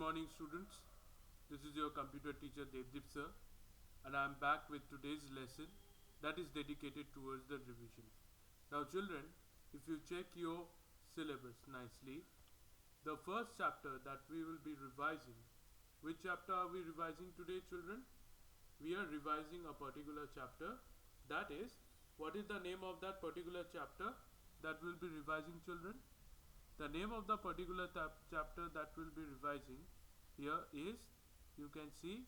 morning, students. This is your computer teacher Devdip sir, and I am back with today's lesson that is dedicated towards the revision. Now children, if you check your syllabus nicely, the first chapter that we will be revising, which chapter are we revising today, children? We are revising a particular chapter, that is, what is the name of that particular chapter that we'll be revising, children? The name of the particular chapter that we'll be revising here is, you can see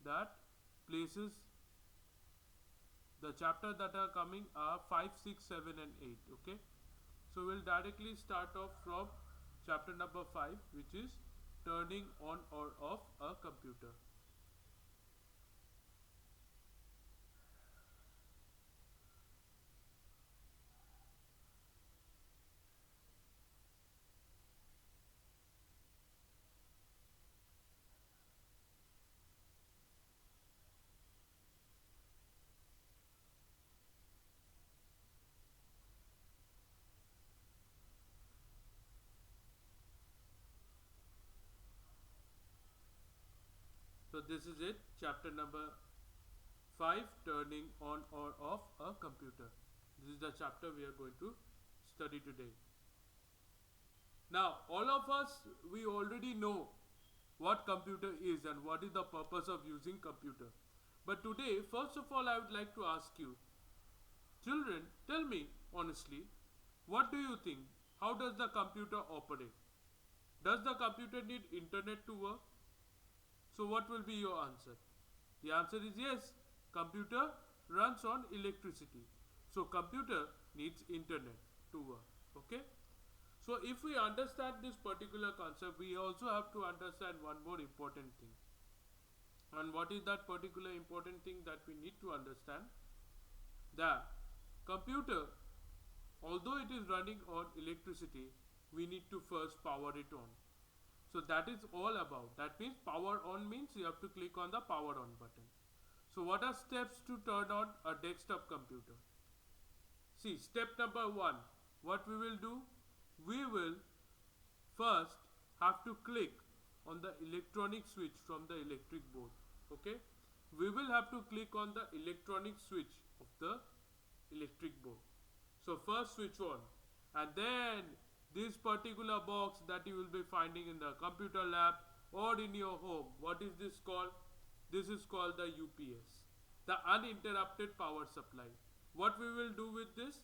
that places, the chapter that are coming are 5, 6, 7 and 8. Okay, so we'll directly start off from chapter number 5, which is turning on or off a computer. So this is it, chapter number 5, turning on or off a computer. This is the chapter we are going to study today. Now all of us, we already know what computer is and what is the purpose of using computer. But today, first of all, I would like to ask you, children, tell me honestly, what do you think? How does the computer operate? Does the computer need internet to work? So what will be your answer? The answer is yes. Computer runs on electricity. So computer needs internet to work. Okay. So if we understand this particular concept, we also have to understand one more important thing. And what is that particular important thing that we need to understand? That computer, although it is running on electricity, we need to first power it on. So that is all about. That means power on means you have to click on the power on button. So what are steps to turn on a desktop computer? See, step number 1, what we will do? We will first have to click on the electronic switch from the electric board. Okay? We will have to click on the electronic switch of the electric board. So first switch on, and then this particular box that you will be finding in the computer lab or in your home, what is this called? This is called the UPS, the uninterrupted power supply. What we will do with this?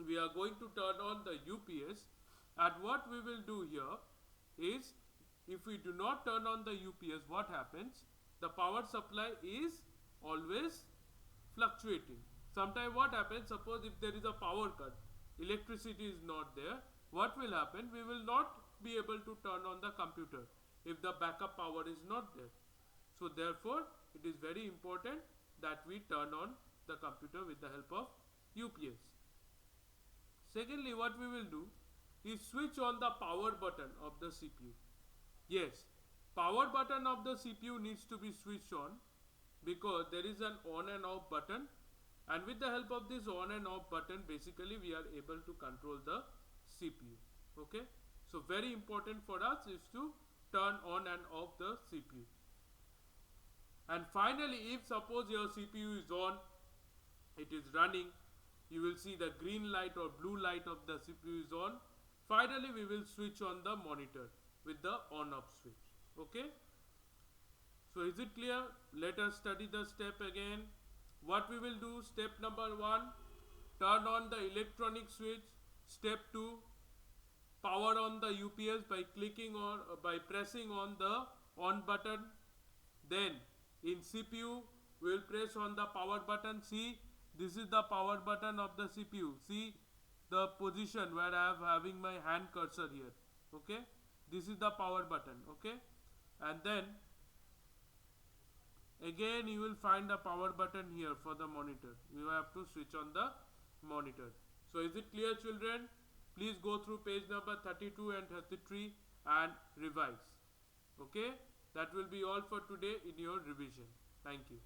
We are going to turn on the UPS, and what we will do here is, if we do not turn on the UPS, what happens? The power supply is always fluctuating. Sometimes what happens, suppose if there is a power cut, electricity is not there, what will happen? We will not be able to turn on the computer if the backup power is not there. So therefore, it is very important that we turn on the computer with the help of UPS. Secondly, what we will do is switch on the power button of the CPU. Yes, power button of the CPU needs to be switched on because there is an on and off button, and with the help of this on and off button, basically we are able to control the CPU. Okay, so very important for us is to turn on and off the CPU. And finally, if suppose your CPU is on, it is running, you will see the green light or blue light of the CPU is on. Finally, we will switch on the monitor with the on off switch. Okay, so is it clear? Let us study the step again. What we will do, step number 1, turn on the electronic switch. Step 2, power on the UPS by clicking on, by pressing on the on button. Then in CPU, we will press on the power button. See, this is the power button of the CPU. See the position where I am having my hand cursor here. Okay, this is the power button. Okay, and then again you will find the power button here for the monitor. You have to switch on the monitor. So is it clear, children? Please go through page number 32 and 33 and revise. Okay, that will be all for today in your revision. Thank you.